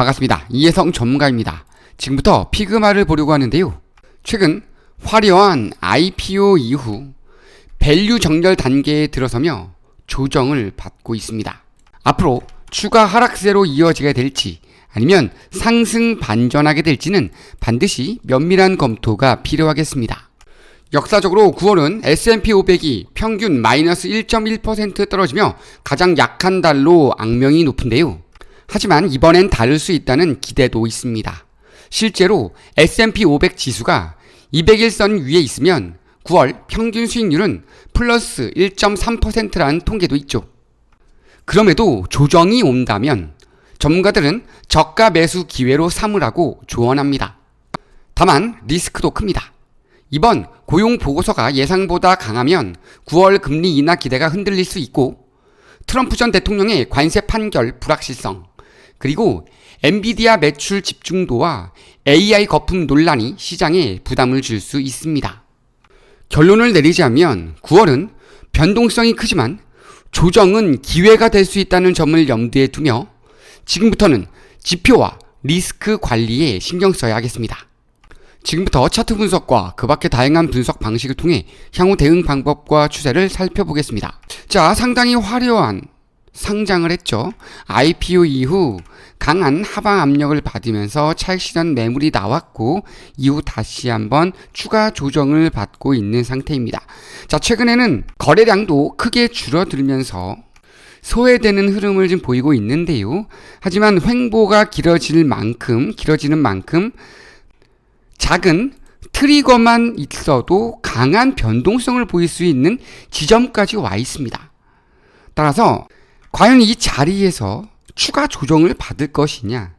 반갑습니다. 이혜성 전문가입니다. 지금부터 피그마를 보려고 하는데요. 최근 화려한 IPO 이후 밸류 정렬 단계에 들어서며 조정을 받고 있습니다. 앞으로 추가 하락세로 이어지게 될지 아니면 상승 반전하게 될지는 반드시 면밀한 검토가 필요하겠습니다. 역사적으로 9월은 S&P 500이 평균 마이너스 1.1% 떨어지며 가장 약한 달로 악명이 높은데요. 하지만 이번엔 다를 수 있다는 기대도 있습니다. 실제로 S&P 500 지수가 200일선 위에 있으면 9월 평균 수익률은 플러스 1.3%라는 통계도 있죠. 그럼에도 조정이 온다면 전문가들은 저가 매수 기회로 삼으라고 조언합니다. 다만 리스크도 큽니다. 이번 고용 보고서가 예상보다 강하면 9월 금리 인하 기대가 흔들릴 수 있고, 트럼프 전 대통령의 관세 판결 불확실성, 그리고 엔비디아 매출 집중도와 AI 거품 논란이 시장에 부담을 줄 수 있습니다. 결론을 내리자면 9월은 변동성이 크지만 조정은 기회가 될 수 있다는 점을 염두에 두며 지금부터는 지표와 리스크 관리에 신경 써야 하겠습니다. 지금부터 차트 분석과 그 밖의 다양한 분석 방식을 통해 향후 대응 방법과 추세를 살펴보겠습니다. 자, 상당히 화려한 상장을 했죠. IPO 이후 강한 하방 압력을 받으면서 차익 실현 매물이 나왔고, 이후 다시 한번 추가 조정을 받고 있는 상태입니다. 자, 최근에는 거래량도 크게 줄어들면서 소외되는 흐름을 좀 보이고 있는데요. 하지만 횡보가 길어지는 만큼 작은 트리거만 있어도 강한 변동성을 보일 수 있는 지점까지 와 있습니다. 따라서 과연 이 자리에서 추가 조정을 받을 것이냐,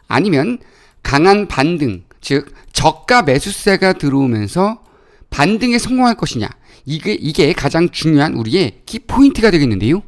아니면 강한 반등, 즉 저가 매수세가 들어오면서 반등에 성공할 것이냐, 이게 가장 중요한 우리의 키포인트가 되겠는데요.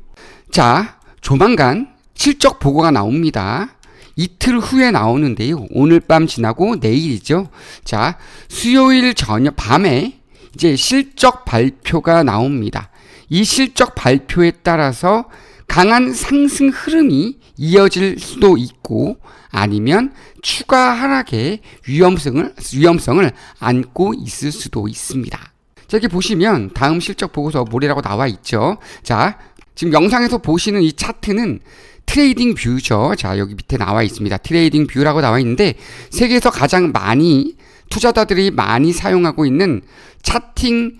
자, 조만간 실적 보고가 나옵니다. 이틀 후에 나오는데요. 오늘 밤 지나고 내일이죠. 자, 수요일 저녁 밤에 이제 실적 발표가 나옵니다. 이 실적 발표에 따라서 강한 상승 흐름이 이어질 수도 있고, 아니면 추가 하락의 위험성을 안고 있을 수도 있습니다. 자, 이렇게 보시면 다음 실적 보고서 모레라고 나와 있죠. 자, 지금 영상에서 보시는 이 차트는 트레이딩 뷰죠. 자, 여기 밑에 나와 있습니다. 트레이딩 뷰라고 나와 있는데, 세계에서 가장 많이 투자자들이 많이 사용하고 있는 차팅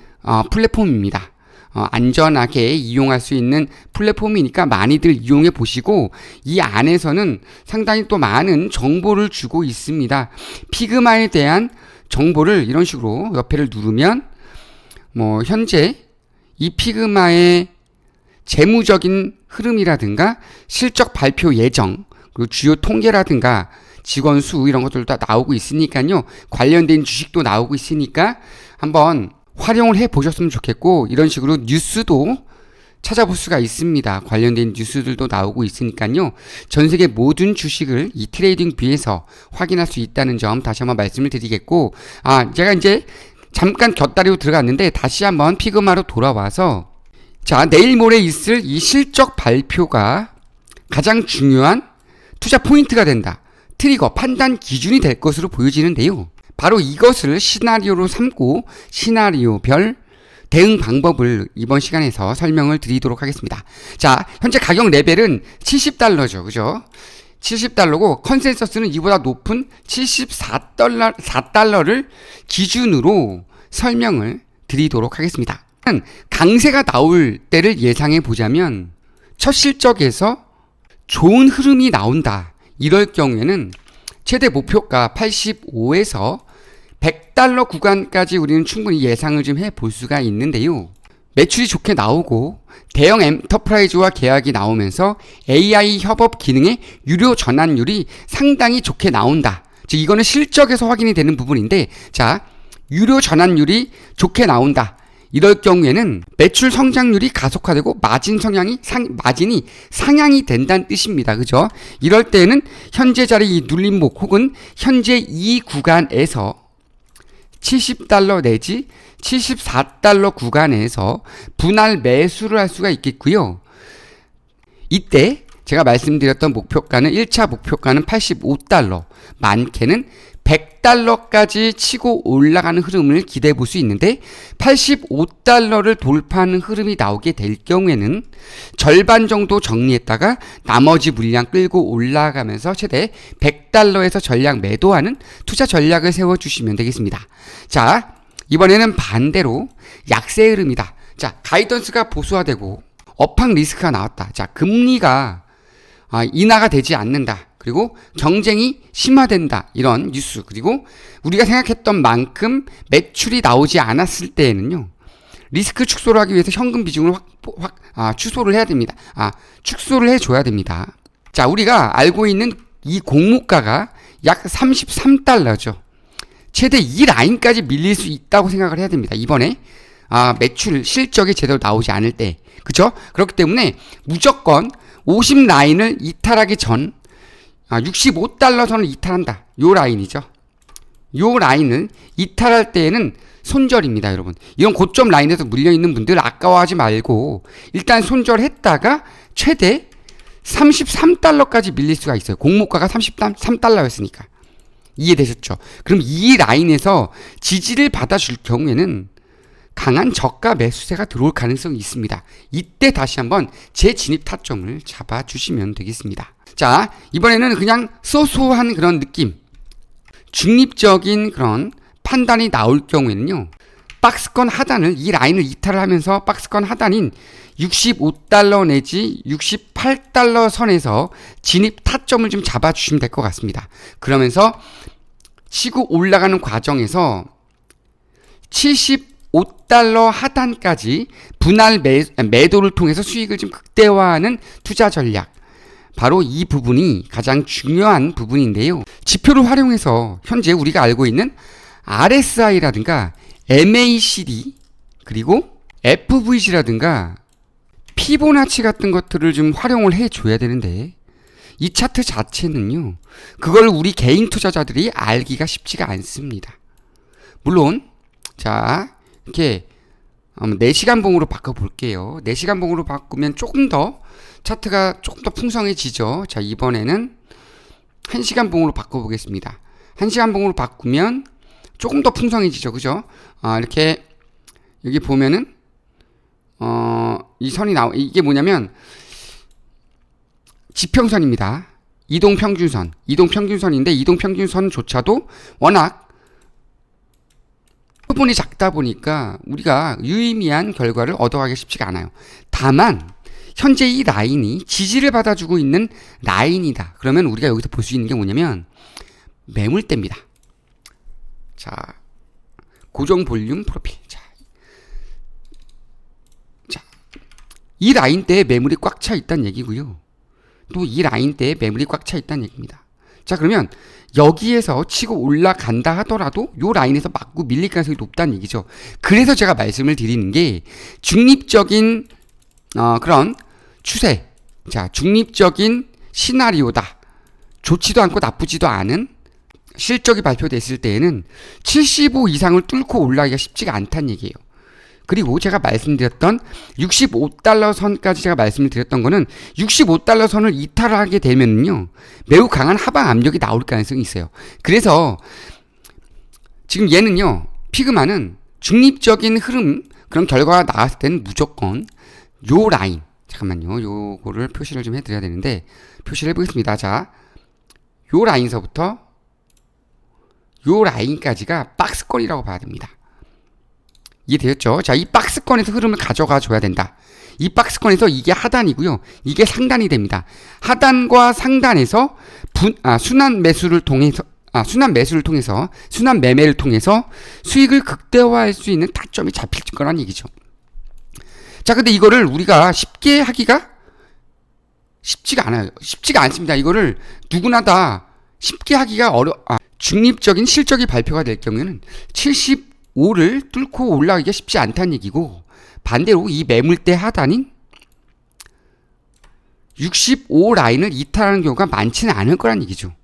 플랫폼입니다. 안전하게 이용할 수 있는 플랫폼이니까 많이들 이용해 보시고, 이 안에서는 상당히 또 많은 정보를 주고 있습니다. 피그마에 대한 정보를 이런 식으로 옆에를 누르면 현재 이 피그마의 재무적인 흐름이라든가 실적 발표 예정, 그리고 주요 통계라든가 직원 수 이런 것들도 다 나오고 있으니까요. 관련된 주식도 나오고 있으니까 한번 활용을 해 보셨으면 좋겠고, 이런 식으로 뉴스도 찾아볼 수가 있습니다. 관련된 뉴스들도 나오고 있으니까요. 전 세계 모든 주식을 이 트레이딩 뷰에서 확인할 수 있다는 점 다시 한번 말씀을 드리겠고, 제가 이제 잠깐 곁다리로 들어갔는데 다시 한번 피그마로 돌아와서, 자, 내일 모레 있을 이 실적 발표가 가장 중요한 투자 포인트가 된다. 트리거, 판단 기준이 될 것으로 보여지는데요. 바로 이것을 시나리오로 삼고 시나리오별 대응 방법을 이번 시간에서 설명을 드리도록 하겠습니다. 자, 현재 가격 레벨은 $70죠. 그죠? 70달러고 컨센서스는 이보다 높은 $74를 기준으로 설명을 드리도록 하겠습니다. 강세가 나올 때를 예상해 보자면 첫 실적에서 좋은 흐름이 나온다. 이럴 경우에는 최대 목표가 85에서 $100 구간까지 우리는 충분히 예상을 좀 해볼 수가 있는데요. 매출이 좋게 나오고 대형 엔터프라이즈와 계약이 나오면서 AI 협업 기능의 유료 전환율이 상당히 좋게 나온다. 즉 이거는 실적에서 확인이 되는 부분인데, 자, 유료 전환율이 좋게 나온다. 이럴 경우에는 매출 성장률이 가속화되고 마진이 상향이 된다는 뜻입니다. 그죠? 이럴 때는 현재 자리 이 눌림목 혹은 현재 이 구간에서 $70 내지 $74 구간에서 분할 매수를 할 수가 있겠고요. 이때 제가 말씀드렸던 목표가는 1차 목표가는 85달러, 많게는 100달러까지 치고 올라가는 흐름을 기대해 볼 수 있는데 85달러를 돌파하는 흐름이 나오게 될 경우에는 절반 정도 정리했다가 나머지 물량 끌고 올라가면서 최대 100달러에서 전략 매도하는 투자 전략을 세워주시면 되겠습니다. 자, 이번에는 반대로 약세 흐름이다. 자, 가이던스가 보수화되고 업황 리스크가 나왔다. 자, 금리가 인하가 되지 않는다. 그리고 경쟁이 심화된다. 이런 뉴스. 그리고 우리가 생각했던 만큼 매출이 나오지 않았을 때에는요. 리스크 축소를 하기 위해서 현금 비중을 축소를 해야 됩니다. 축소를 해줘야 됩니다. 자, 우리가 알고 있는 이 공모가가 약 33달러죠. 최대 이 라인까지 밀릴 수 있다고 생각을 해야 됩니다. 이번에 매출 실적이 제대로 나오지 않을 때. 그쵸? 그렇기 때문에 무조건 50 라인을 이탈하기 전 65달러 선을 이탈한다. 요 라인이죠. 요 라인을 이탈할 때에는 손절입니다, 여러분. 이런 고점 라인에서 물려있는 분들 아까워하지 말고 일단 손절했다가 최대 33달러까지 밀릴 수가 있어요. 공모가가 33달러였으니까. 이해되셨죠? 그럼 이 라인에서 지지를 받아줄 경우에는 강한 저가 매수세가 들어올 가능성이 있습니다. 이때 다시 한번 재진입 타점을 잡아주시면 되겠습니다. 자, 이번에는 그냥 소소한 그런 느낌, 중립적인 그런 판단이 나올 경우에는요, 박스권 하단을, 이 라인을 이탈을 하면서 박스권 하단인 65달러 내지 68달러 선에서 진입 타점을 좀 잡아주시면 될 것 같습니다. 그러면서 치고 올라가는 과정에서 75달러 하단까지 분할 매도를 통해서 수익을 좀 극대화하는 투자 전략. 바로 이 부분이 가장 중요한 부분인데요. 지표를 활용해서 현재 우리가 알고 있는 RSI라든가 MACD 그리고 FVG라든가 피보나치 같은 것들을 좀 활용을 해줘야 되는데 이 차트 자체는요. 그걸 우리 개인 투자자들이 알기가 쉽지가 않습니다. 물론 자 이렇게 4시간 봉으로 바꿔볼게요. 4시간 봉으로 바꾸면 조금 더 차트가 조금 더 풍성해지죠. 자, 이번에는 1시간 봉으로 바꿔보겠습니다. 1시간 봉으로 바꾸면 조금 더 풍성해지죠. 그죠? 이렇게 여기 보면은 이 선이 이게 뭐냐면 지평선입니다. 이동평균선. 이동평균선인데 이동평균선조차도 워낙 표본이 작다 보니까 우리가 유의미한 결과를 얻어가기 쉽지가 않아요. 다만 현재 이 라인이 지지를 받아주고 있는 라인이다. 그러면 우리가 여기서 볼 수 있는 게 뭐냐면 매물대입니다. 자, 고정 볼륨 프로필. 자, 이 라인대에 매물이 꽉 차 있다는 얘기고요. 또 이 라인대에 매물이 꽉 차 있다는 얘기입니다. 자, 그러면 여기에서 치고 올라간다 하더라도 요 라인에서 맞고 밀릴 가능성이 높다는 얘기죠. 그래서 제가 말씀을 드리는 게 중립적인 그런 추세, 자, 중립적인 시나리오다. 좋지도 않고 나쁘지도 않은 실적이 발표됐을 때에는 75 이상을 뚫고 올라가기가 쉽지가 않다는 얘기예요. 그리고 제가 말씀드렸던 65달러 선까지 제가 말씀을 드렸던 거는 65달러 선을 이탈하게 되면요 매우 강한 하방 압력이 나올 가능성이 있어요. 그래서 지금 얘는요, 피그마는 중립적인 흐름, 그런 결과가 나왔을 때는 무조건 요 라인, 잠깐만요, 요거를 표시를 좀 해드려야 되는데 표시를 해보겠습니다. 자, 요 라인서부터 요 라인까지가 박스권이라고 봐야 됩니다. 이해되었죠? 자, 이 박스권에서 흐름을 가져가 줘야 된다. 이 박스권에서 이게 하단이고요. 이게 상단이 됩니다. 하단과 상단에서 순환 매수를 통해서 순환 매매를 통해서 수익을 극대화할 수 있는 타점이 잡힐 거란 얘기죠. 자, 근데 이거를 우리가 쉽게 하기가 쉽지가 않아요. 쉽지가 않습니다. 이거를 누구나 다 쉽게 하기가 중립적인 실적이 발표가 될 경우에는 75를 뚫고 올라가기가 쉽지 않다는 얘기고, 반대로 이 매물대 하단인 65 라인을 이탈하는 경우가 많지는 않을 거란 얘기죠.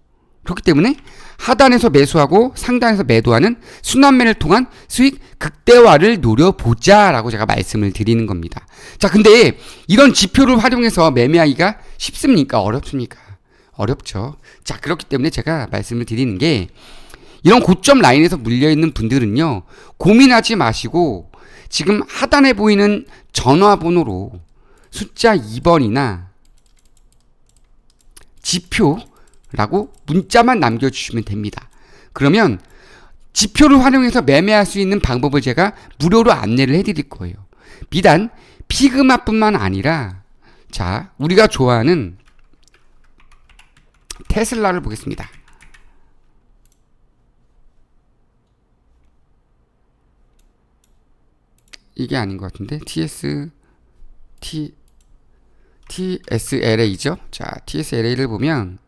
그렇기 때문에 하단에서 매수하고 상단에서 매도하는 순환매를 통한 수익 극대화를 노려보자 라고 제가 말씀을 드리는 겁니다. 자, 근데 이런 지표를 활용해서 매매하기가 쉽습니까? 어렵습니까? 어렵죠. 자, 그렇기 때문에 제가 말씀을 드리는 게 이런 고점 라인에서 물려있는 분들은요, 고민하지 마시고 지금 하단에 보이는 전화번호로 숫자 2번이나 지표라고 문자만 남겨주시면 됩니다. 그러면 지표를 활용해서 매매할 수 있는 방법을 제가 무료로 안내를 해드릴 거예요. 비단 피그마뿐만 아니라, 자, 우리가 좋아하는 테슬라를 보겠습니다. 이게 아닌 것 같은데 TSLA죠. 자, TSLA를 보면,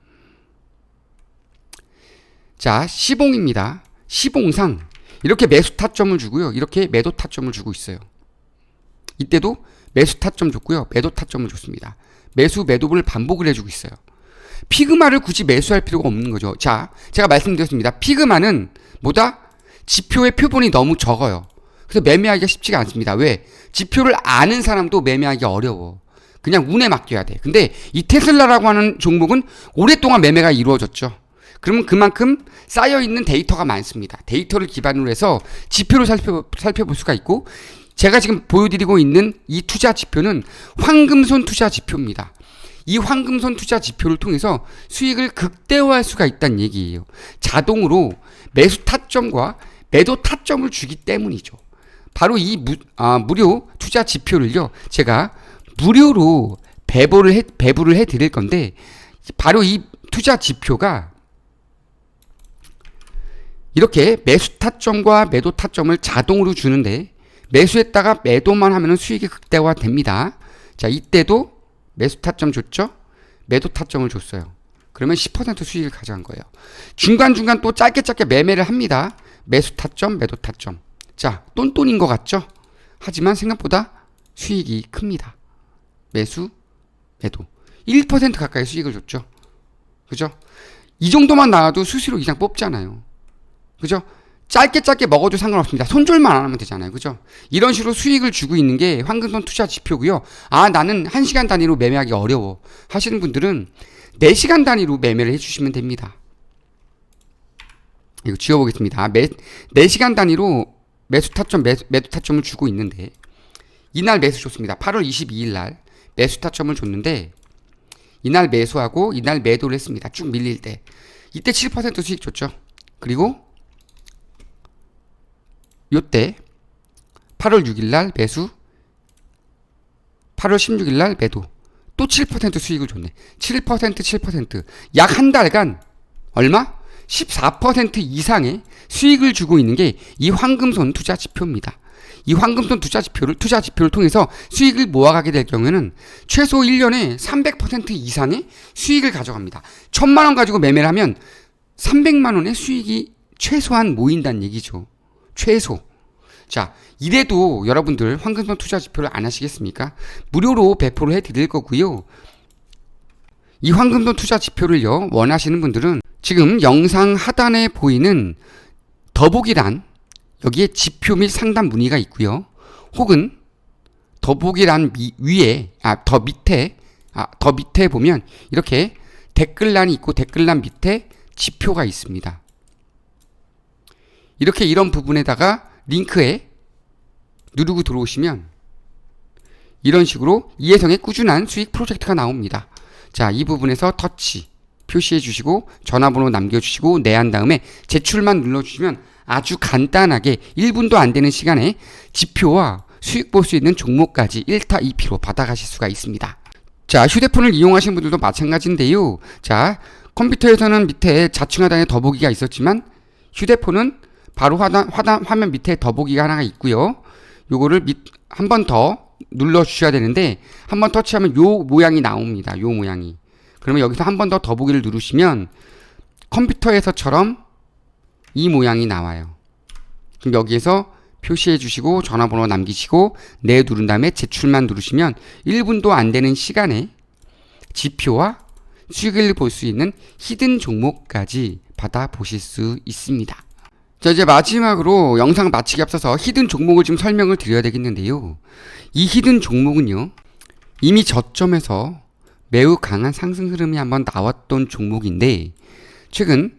자, 시봉입니다. 시봉상 이렇게 매수 타점을 주고요, 이렇게 매도 타점을 주고 있어요. 이때도 매수 타점 줬고요, 매도 타점을 줬습니다. 매수 매도를 반복을 해주고 있어요. 피그마를 굳이 매수할 필요가 없는 거죠. 자, 제가 말씀드렸습니다. 피그마는 뭐다? 지표의 표본이 너무 적어요. 그래서 매매하기가 쉽지가 않습니다. 왜? 지표를 아는 사람도 매매하기 어려워. 그냥 운에 맡겨야 돼. 근데 이 테슬라라고 하는 종목은 오랫동안 매매가 이루어졌죠. 그러면 그만큼 쌓여있는 데이터가 많습니다. 데이터를 기반으로 해서 지표를 살펴볼 수가 있고, 제가 지금 보여드리고 있는 이 투자 지표는 황금손 투자 지표입니다. 이 황금손 투자 지표를 통해서 수익을 극대화할 수가 있다는 얘기예요. 자동으로 매수 타점과 매도 타점을 주기 때문이죠. 바로 이 무료 투자 지표를요, 제가 무료로 배부를 해 드릴 건데, 바로 이 투자 지표가 이렇게 매수 타점과 매도 타점을 자동으로 주는데, 매수했다가 매도만 하면 수익이 극대화 됩니다. 자, 이때도 매수 타점 줬죠? 매도 타점을 줬어요. 그러면 10% 수익을 가져간 거예요. 중간중간 또 짧게 매매를 합니다. 매수 타점, 매도 타점. 자, 똔똔인 것 같죠? 하지만 생각보다 수익이 큽니다. 매수, 매도. 1% 가까이 수익을 줬죠. 그죠? 이 정도만 나와도 수수료 이상 뽑잖아요. 그죠? 짧게 먹어도 상관없습니다. 손절만 안 하면 되잖아요. 그죠? 이런 식으로 수익을 주고 있는 게 황금손 투자 지표고요. 아, 나는 1시간 단위로 매매하기 어려워 하시는 분들은 4시간 단위로 매매를 해주시면 됩니다. 이거 지워보겠습니다. 4시간 단위로 매수 타점, 매도 타점을 주고 있는데, 이날 매수 줬습니다. 8월 22일 날 매수 타점을 줬는데, 이날 매수하고 이날 매도를 했습니다. 쭉 밀릴 때. 이때 7% 수익 줬죠. 그리고 요때 8월 6일 날 매수, 8월 16일 날 매도. 또 7% 수익을 줬네. 7%. 약 한 달간 얼마? 14% 이상의 수익을 주고 있는 게 이 황금손 투자 지표입니다. 이 황금손 투자 지표를 통해서 수익을 모아가게 될 경우에는 최소 1년에 300% 이상의 수익을 가져갑니다. 1,000만 원 가지고 매매를 하면 300만 원의 수익이 최소한 모인다는 얘기죠. 최소. 자, 이래도 여러분들 황금손 투자 지표를 안 하시겠습니까? 무료로 배포를 해드릴 거고요. 이 황금손 투자 지표를요, 원하시는 분들은 지금 영상 하단에 보이는 더보기란, 여기에 지표 및 상담 문의가 있고요. 혹은 더보기란 위에, 더 밑에 보면 이렇게 댓글란이 있고, 댓글란 밑에 지표가 있습니다. 이렇게 이런 부분에다가 링크에 누르고 들어오시면 이런 식으로 이혜성의 꾸준한 수익 프로젝트가 나옵니다. 자, 이 부분에서 터치 표시해 주시고 전화번호 남겨주시고 내한 다음에 제출만 눌러주시면 아주 간단하게 1분도 안 되는 시간에 지표와 수익 볼 수 있는 종목까지 1타 2피로 받아가실 수가 있습니다. 자, 휴대폰을 이용하시는 분들도 마찬가지인데요. 자, 컴퓨터에서는 밑에 좌측 하단에 더보기가 있었지만 휴대폰은 바로 화면 밑에 더보기가 하나가 있고요. 요거를 한 번 더 눌러 주셔야 되는데, 한 번 터치하면 요 모양이 나옵니다. 요 모양이. 그러면 여기서 한 번 더 더보기를 누르시면 컴퓨터에서처럼 이 모양이 나와요. 그럼 여기에서 표시해 주시고 전화번호 남기시고 네 누른 다음에 제출만 누르시면 1분도 안 되는 시간에 지표와 수익을 볼 수 있는 히든 종목까지 받아보실 수 있습니다. 자, 이제 마지막으로 영상 마치기 앞서서 히든 종목을 좀 설명을 드려야 되겠는데요. 이 히든 종목은요, 이미 저점에서 매우 강한 상승 흐름이 한번 나왔던 종목인데 최근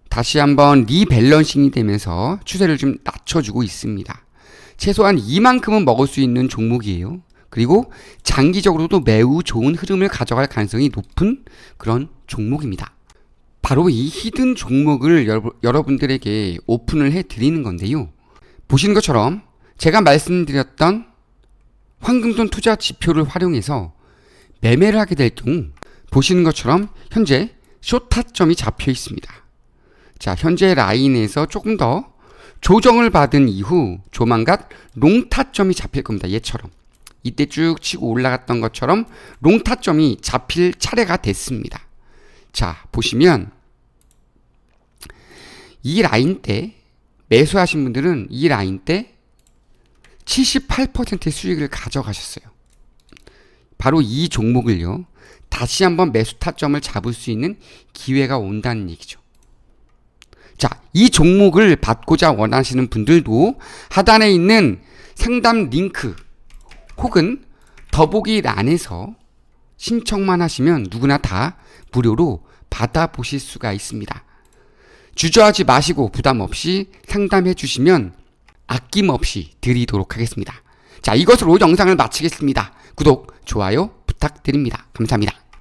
다시 한번 리밸런싱이 되면서 추세를 좀 낮춰주고 있습니다. 최소한 이만큼은 먹을 수 있는 종목이에요. 그리고 장기적으로도 매우 좋은 흐름을 가져갈 가능성이 높은 그런 종목입니다. 바로 이 히든 종목을 여러분들에게 오픈을 해 드리는 건데요. 보시는 것처럼 제가 말씀드렸던 황금손 투자 지표를 활용해서 매매를 하게 될 경우 보시는 것처럼 현재 숏타점이 잡혀 있습니다. 자, 현재 라인에서 조금 더 조정을 받은 이후 조만간 롱타점이 잡힐 겁니다. 얘처럼. 이때 쭉 치고 올라갔던 것처럼 롱타점이 잡힐 차례가 됐습니다. 자, 보시면 이 라인 때 매수하신 분들은 이 라인 때 78%의 수익을 가져가셨어요. 바로 이 종목을요, 다시 한번 매수 타점을 잡을 수 있는 기회가 온다는 얘기죠. 자, 이 종목을 받고자 원하시는 분들도 하단에 있는 상담 링크 혹은 더보기란에서 신청만 하시면 누구나 다 무료로 받아보실 수가 있습니다. 주저하지 마시고 부담 없이 상담해 주시면 아낌없이 드리도록 하겠습니다. 자, 이것으로 영상을 마치겠습니다. 구독, 좋아요 부탁드립니다. 감사합니다.